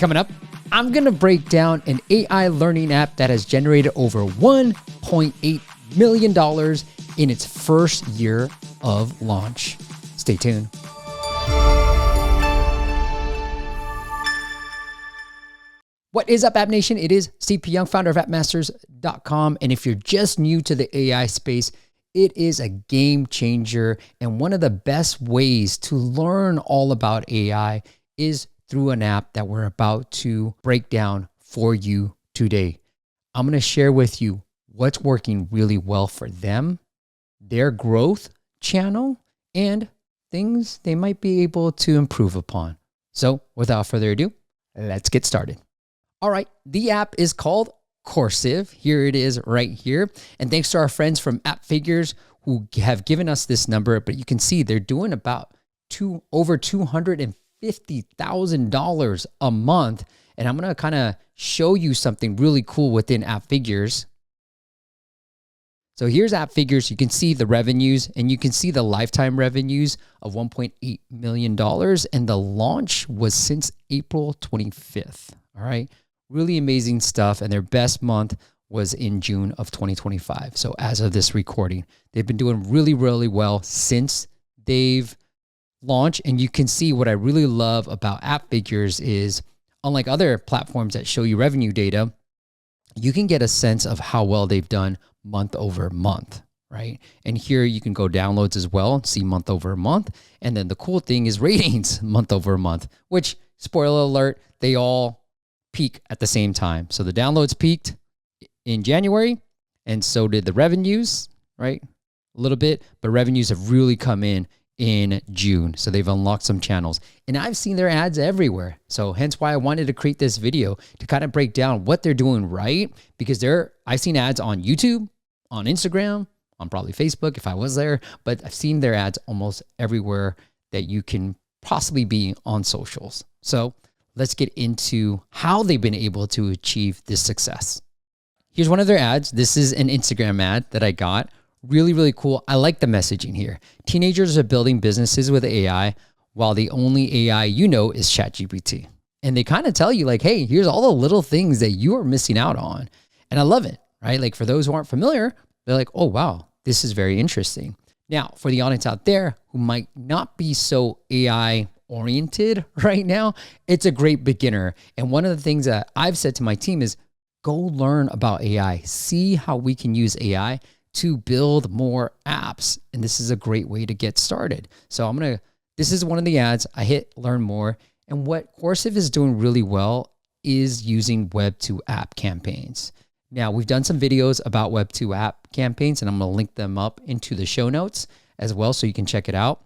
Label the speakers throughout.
Speaker 1: Coming up, I'm going to break down an AI learning app that has generated over $1.8 million in its first year of launch. Stay tuned. What is up, App Nation? It is CP Young, founder of appmasters.com. And if you're just new to the AI space, it is a game changer. And one of the best ways to learn all about AI is through an app that we're about to break down for you today. I'm going to share with you what's working really well for them, their growth channel, and things they might be able to improve upon. So without further ado, let's get started. All right, the app is called Coursiv. Here it is right here. And thanks to our friends from App Figures who have given us this number, but you can see they're doing about over $250,000 a month. And I'm going to kind of show you something really cool within App Figures. So here's App Figures. You can see the revenues and you can see the lifetime revenues of $1.8 million. And the launch was since April 25th. All right. Really amazing stuff. And their best month was in June of 2025. So as of this recording, they've been doing really, really well since they've launched. And you can see what I really love about App Figures is, unlike other platforms that show you revenue data, you can get a sense of how well they've done month over month, right? And here you can go downloads as well and see month over month. And then the cool thing is ratings month over month, which, spoiler alert, they all peak at the same time. So the downloads peaked in January, and so did the revenues, right? A little bit, but revenues have really come in June. So they've unlocked some channels, and I've seen their ads everywhere. So hence why I wanted to create this video to kind of break down what they're doing right, because I've seen ads on YouTube, on Instagram, on probably Facebook if I was there, but I've seen their ads almost everywhere that you can possibly be on socials. So let's get into how they've been able to achieve this success. Here's one of their ads. This is an Instagram ad that I got. Really, really cool. I like the messaging here. Teenagers are building businesses with AI while the only AI you know is ChatGPT. And they kind of tell you like, hey, here's all the little things that you are missing out on. And I love it, right? Like for those who aren't familiar, they're like, oh, wow, this is very interesting. Now, for the audience out there who might not be so AI oriented right now, it's a great beginner. And one of the things that I've said to my team is go learn about AI, see how we can use AI to build more apps. And this is a great way to get started. So this is one of the ads. I hit learn more. And what Coursiv is doing really well is using Web2App campaigns. Now, we've done some videos about Web2App campaigns, and I'm going to link them up into the show notes as well so you can check it out.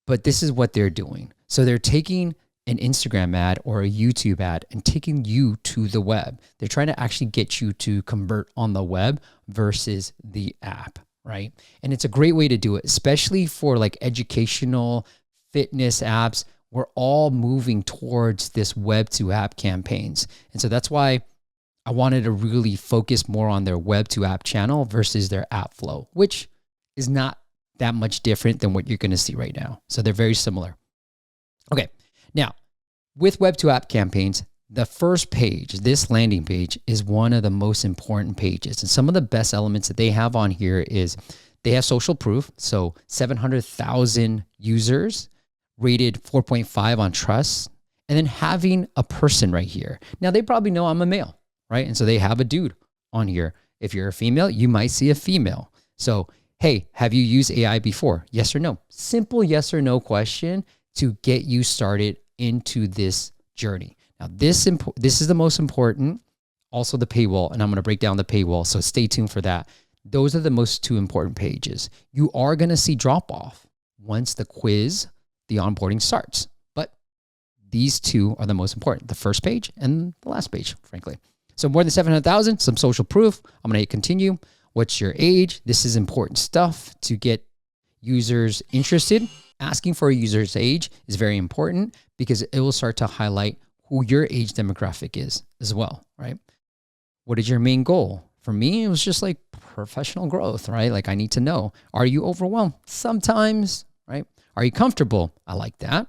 Speaker 1: But this is what they're doing. So they're taking an Instagram ad or a YouTube ad and taking you to the web. They're trying to actually get you to convert on the web versus the app, right? And it's a great way to do it, especially for like educational fitness apps. We're all moving towards this Web2App campaigns. And so that's why I wanted to really focus more on their Web2App channel versus their app flow, which is not that much different than what you're going to see right now. So they're very similar. Okay. Now, with Web2App campaigns, the first page, this landing page, is one of the most important pages. And some of the best elements that they have on here is they have social proof. So 700,000 users, rated 4.5 on trust, and then having a person right here. Now, they probably know I'm a male, right? And so they have a dude on here. If you're a female, you might see a female. So, hey, have you used AI before? Yes or no? Simple yes or no question to get you started into this journey. Now, this is the most important, also the paywall, and I'm going to break down the paywall, so stay tuned for that. Those are the most two important pages. You are going to see drop off once the quiz, the onboarding starts, but these two are the most important, the first page and the last page, frankly. So more than 700,000, some social proof. I'm going to hit continue. What's your age? This is important stuff to get users interested. Asking for a user's age is very important because it will start to highlight who your age demographic is as well, right? What is your main goal? For me, it was just like professional growth, right? Like I need to know, are you overwhelmed? Sometimes, right? Are you comfortable? I like that.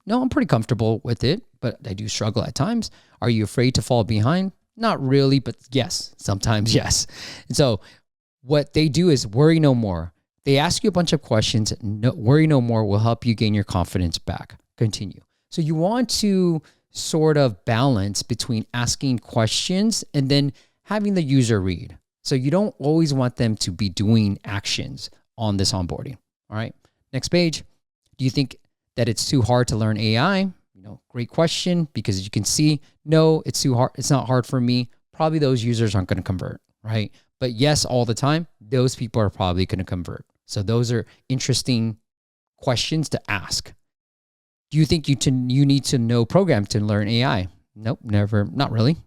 Speaker 1: No, I'm pretty comfortable with it, but I do struggle at times. Are you afraid to fall behind? Not really, but yes, sometimes yes. And so what they do is worry no more. They ask you a bunch of questions. No, worry no more will help you gain your confidence back. Continue. So you want to sort of balance between asking questions and then having the user read. So you don't always want them to be doing actions on this onboarding. All right. Next page. Do you think that it's too hard to learn AI? Great question, because you can see, no, it's too hard. It's not hard for me. Probably those users aren't going to convert, right? But yes, all the time, those people are probably going to convert. So those are interesting questions to ask. Do you think you need to know program to learn AI? Nope, never, not really.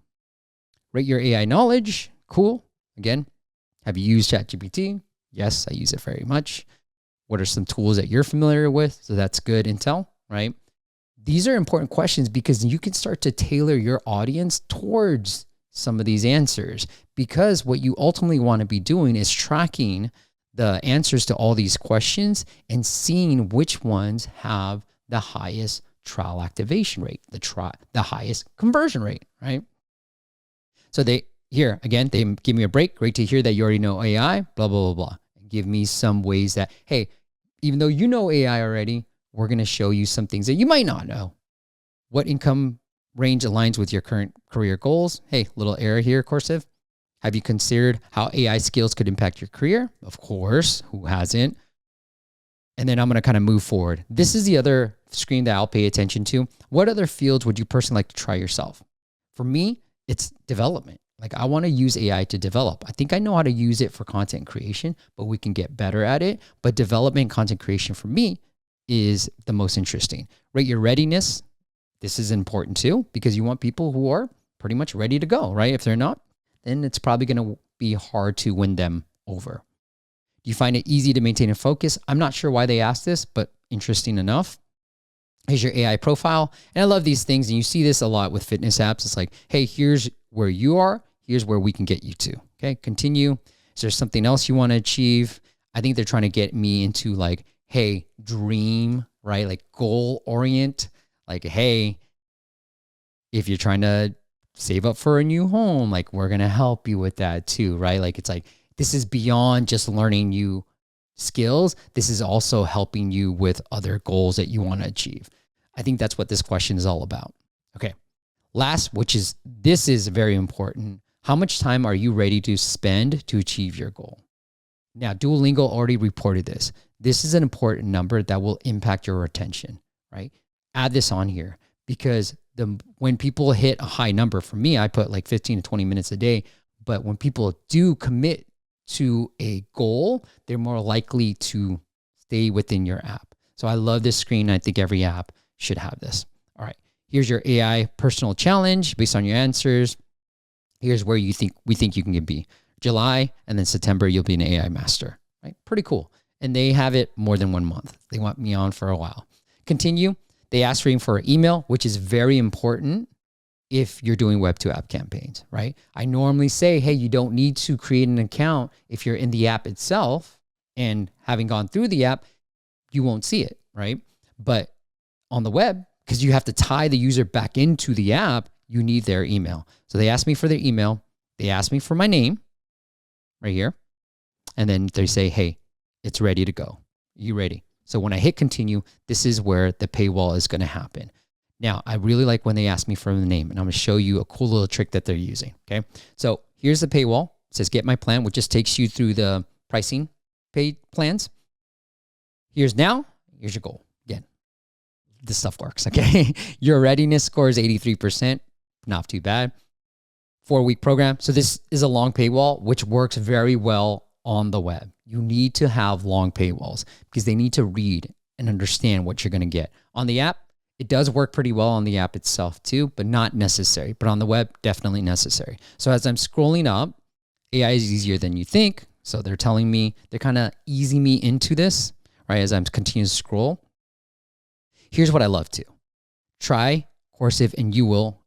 Speaker 1: Rate your AI knowledge. Cool. Again, have you used ChatGPT? Yes, I use it very much. What are some tools that you're familiar with? So that's good intel, right? These are important questions because you can start to tailor your audience towards some of these answers, because what you ultimately want to be doing is tracking the answers to all these questions and seeing which ones have the highest trial activation rate, the highest conversion rate, right? So they give me a break. Great to hear that you already know AI, blah, blah, blah, blah. Give me some ways that, hey, even though you know AI already, we're going to show you some things that you might not know. What income range aligns with your current career goals? Hey, little error here, Coursiv. Have you considered how AI skills could impact your career? Of course, who hasn't? And then I'm going to kind of move forward. This is the other screen that I'll pay attention to. What other fields would you personally like to try yourself? For me, it's development. Like, I want to use AI to develop. I think I know how to use it for content creation, but we can get better at it. But development, content creation for me is the most interesting. Rate your readiness. This is important too, because you want people who are pretty much ready to go, right? If they're not, then it's probably going to be hard to win them over. Do you find it easy to maintain a focus? I'm not sure why they asked this, but interesting enough. Here's your AI profile. And I love these things. And you see this a lot with fitness apps. It's like, hey, here's where you are. Here's where we can get you to. Okay, continue. Is there something else you want to achieve? I think they're trying to get me into like, hey, dream, right? Like goal orient. Like, hey, if you're trying to save up for a new home, like we're going to help you with that too, right? Like, it's like, this is beyond just learning you skills. This is also helping you with other goals that you want to achieve. I think that's what this question is all about. Okay. Last, this is very important. How much time are you ready to spend to achieve your goal? Now, Duolingo already reported this. This is an important number that will impact your retention, right? Add this on here, because when people hit a high number, for me, I put like 15 to 20 minutes a day. But when people do commit to a goal, they're more likely to stay within your app. So I love this screen. I think every app should have this. All right. Here's your AI personal challenge based on your answers. Here's where we think you can be. July and then September, you'll be an AI master, right? Pretty cool. And they have it more than 1 month. They want me on for a while. Continue. They ask for an email, which is very important if you're doing WebToApp campaigns, right? I normally say, hey, you don't need to create an account if you're in the app itself, and having gone through the app, you won't see it, right? But on the web, because you have to tie the user back into the app, you need their email. So they ask me for their email. They ask me for my name right here. And then they say, hey, it's ready to go. You ready? So when I hit continue, this is where the paywall is going to happen. Now, I really like when they ask me for the name, and I'm going to show you a cool little trick that they're using, okay? So here's the paywall. It says get my plan, which just takes you through the pricing paid plans. Here's your goal. Again, this stuff works, okay? Your readiness score is 83%. Not too bad. 4-week program. So this is a long paywall, which works very well on the web. You need to have long paywalls because they need to read and understand what you're going to get. On the app, it does work pretty well on the app itself too, but not necessary. But on the web, definitely necessary. So as I'm scrolling up, AI is easier than you think. So they're telling me, they're kind of easing me into this, right? As I'm continuing to scroll. Here's what I love to. Try Coursiv and you will.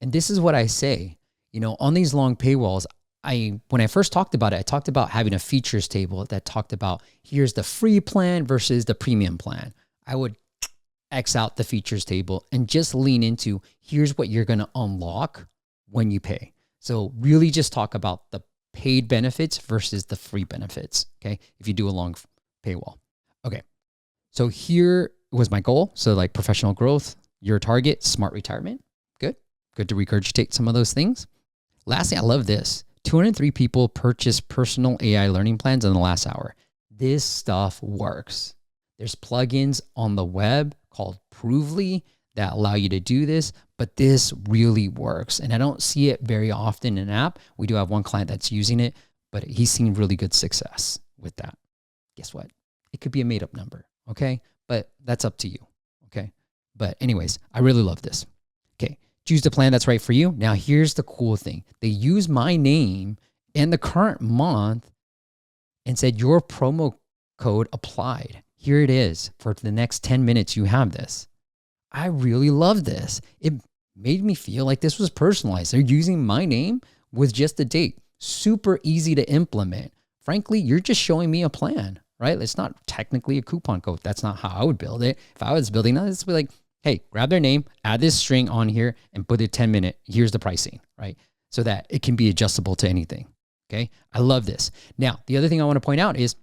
Speaker 1: And this is what I say, on these long paywalls, when I first talked about it, I talked about having a features table that talked about here's the free plan versus the premium plan. I would X out the features table and just lean into here's what you're going to unlock when you pay. So really just talk about the paid benefits versus the free benefits, okay? If you do a long paywall. Okay, so here was my goal. So like professional growth, your target, smart retirement. Good to regurgitate some of those things. Lastly, I love this. 203 people purchased personal AI learning plans in the last hour. This stuff works. There's plugins on the web called Provely that allow you to do this, but this really works. And I don't see it very often in an app. We do have one client that's using it, but he's seen really good success with that. Guess what? It could be a made-up number, okay? But that's up to you, okay? But anyways, I really love this. Okay, choose the plan that's right for you. Now here's the cool thing. They use my name and the current month and said your promo code applied. Here it is. For the next 10 minutes, you have this. I really love this. It made me feel like this was personalized. They're using my name with just the date. Super easy to implement. Frankly, you're just showing me a plan, right? It's not technically a coupon code. That's not how I would build it. If I was building that, it's like, hey, grab their name, add this string on here and put it 10-minute. Here's the pricing, right? So that it can be adjustable to anything, okay? I love this. Now, the other thing I want to point out is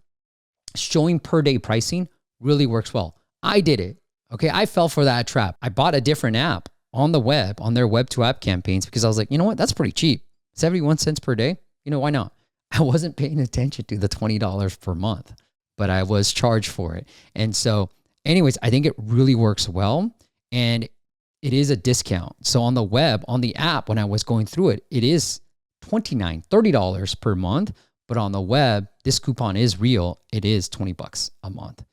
Speaker 1: showing per day pricing really works well. I did it, okay? I fell for that trap. I bought a different app on the web, on their WebToApp campaigns because I was like, you know what? That's pretty cheap. 71 cents per day. You know, why not? I wasn't paying attention to the $20 per month, but I was charged for it. And so anyways, I think it really works well. And it is a discount. So on the web, on the app, when I was going through it, it is $29, $30 per month. But on the web, this coupon is real. It is $20 a month.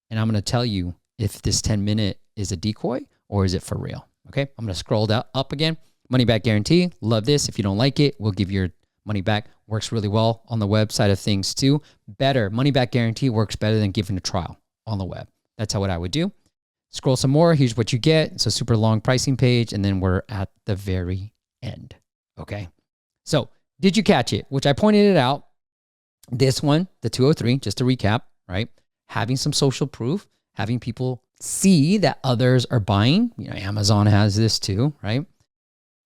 Speaker 1: And I'm going to tell you if this 10-minute is a decoy or is it for real. Okay, I'm going to scroll down up again. Money back guarantee. Love this. If you don't like it, we'll give your money back. Works really well on the web side of things too. Better. Money back guarantee works better than giving a trial on the web. That's what I would do. Scroll some more. Here's what you get. It's a super long pricing page. And then we're at the very end. Okay. So did you catch it? Which I pointed it out. This one, the 203, just to recap, right? Having some social proof, having people see that others are buying. You know, Amazon has this too, right?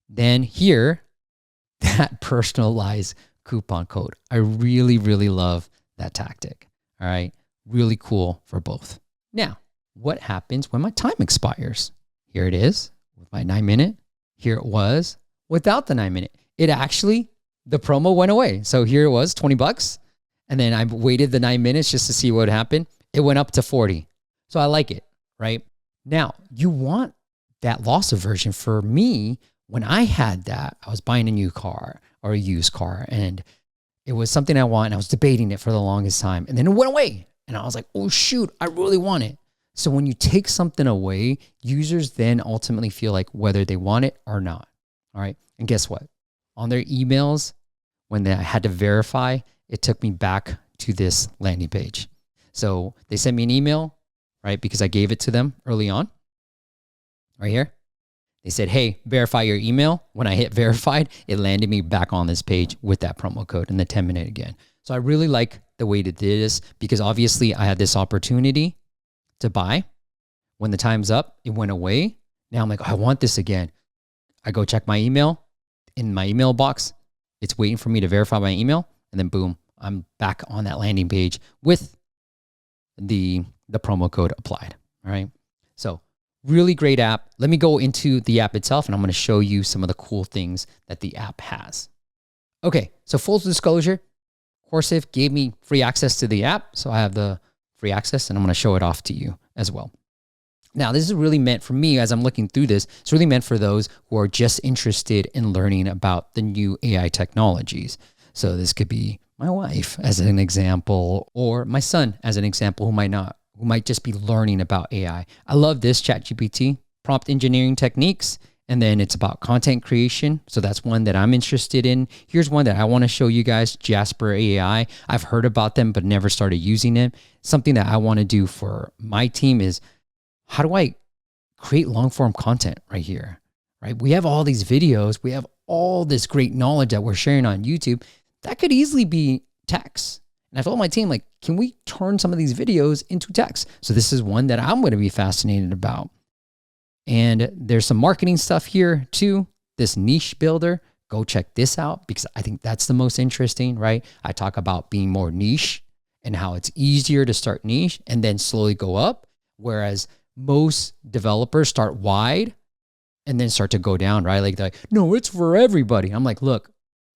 Speaker 1: Then here, that personalized coupon code. I really, really love that tactic. All right. Really cool for both. Now, what happens when my time expires? Here it is with my 9-minute. Here it was without the 9-minute. It actually, the promo went away. So here it was $20. And then I waited the 9 minutes just to see what happened. It went up to 40. So I like it, right? Now, you want that loss aversion. For me, when I had that, I was buying a new car or a used car and it was something I want. And I was debating it for the longest time and then it went away. And I was like, oh shoot, I really want it. So when you take something away, users then ultimately feel like whether they want it or not. All right. And guess what? On their emails, when I had to verify, it took me back to this landing page. So they sent me an email, right? Because I gave it to them early on, right here. They said, hey, verify your email. When I hit verified, it landed me back on this page with that promo code and the 10-minute again. So I really like the way to do this because obviously I had this opportunity to buy. When the time's up, it went away. Now I'm like, I want this again. I go check my email. In my email box, it's waiting for me to verify my email. And then boom, I'm back on that landing page with the promo code applied. All right. So really great app. Let me go into the app itself and I'm going to show you some of the cool things that the app has. Okay. So full disclosure, Coursiv gave me free access to the app. So I have the free access and I'm going to show it off to you as well. Now, this is really meant for me as I'm looking through this. It's really meant for those who are just interested in learning about the new AI technologies. So this could be my wife as an example, or my son as an example who might just be learning about AI. I love this ChatGPT, prompt engineering techniques, and then it's about content creation. So that's one that I'm interested in. Here's one that I want to show you guys, Jasper AI. I've heard about them, but never started using it. Something that I want to do for my team is, how do I create long form content right here, right? We have all these videos. We have all this great knowledge that we're sharing on YouTube. That could easily be text. And I told my team, like, can we turn some of these videos into text? So this is one that I'm going to be fascinated about. And there's some marketing stuff here too. This niche builder, go check this out because I think that's the most interesting, right? I talk about being more niche and how it's easier to start niche and then slowly go up. Whereas most developers start wide and then start to go down, right? Like, no, it's for everybody. I'm like, look,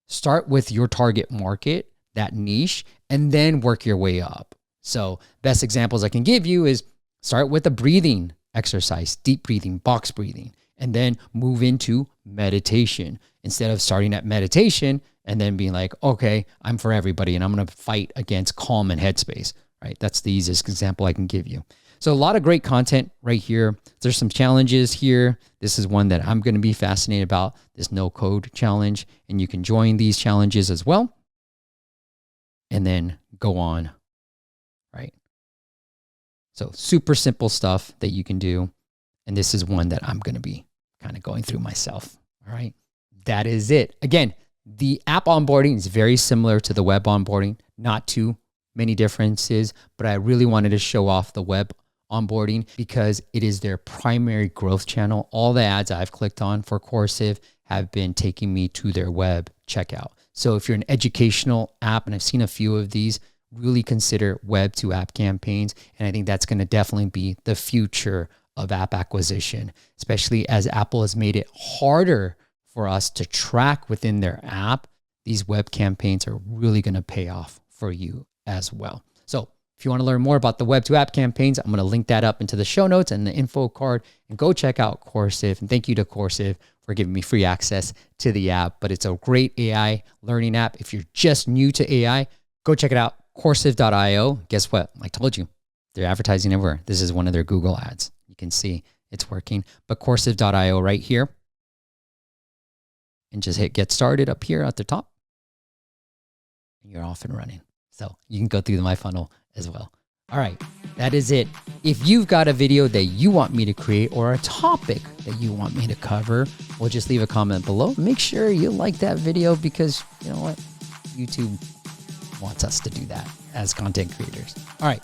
Speaker 1: start with your target market, that niche, and then work your way up. So best examples I can give you is start with a breathing exercise, deep breathing, box breathing, and then move into meditation instead of starting at meditation and then being like, okay, I'm for everybody and I'm going to fight against Calm and Headspace, right? That's the easiest example I can give you. So a lot of great content right here. There's some challenges here. This is one that I'm going to be fascinated about, this no code challenge, and you can join these challenges as well and then go on, right? So super simple stuff that you can do. And this is one that I'm going to be kind of going through myself. All right. That is it. Again, the app onboarding is very similar to the web onboarding, not too many differences, but I really wanted to show off the web onboarding because it is their primary growth channel. All the ads I've clicked on for Coursiv have been taking me to their web checkout. So if you're an educational app, and I've seen a few of these, really consider WebToApp campaigns. And I think that's going to definitely be the future of app acquisition, especially as Apple has made it harder for us to track within their app. These web campaigns are really going to pay off for you as well. So if you want to learn more about the WebToApp campaigns, I'm going to link that up into the show notes and the info card, and go check out Coursiv. And thank you to Coursiv for giving me free access to the app. But it's a great AI learning app. If you're just new to AI, go check it out, Coursiv.io. Guess what? I told you, they're advertising everywhere. This is one of their Google ads. You can see it's working. But Coursiv.io right here. And just hit get started up here at the top. And you're off and running. So you can go through my funnel as well. All right, that is it. If you've got a video that you want me to create or a topic that you want me to cover, well, just leave a comment below. Make sure you like that video because you know what? YouTube wants us to do that as content creators. All right.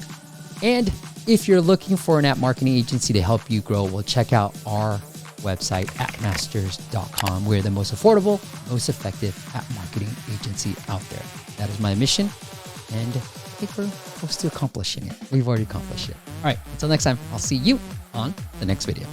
Speaker 1: And if you're looking for an app marketing agency to help you grow, well, check out our website, appmasters.com. We're the most affordable, most effective app marketing agency out there. That is my mission. And I think we're close to accomplishing it. We've already accomplished it. All right. Until next time, I'll see you on the next video.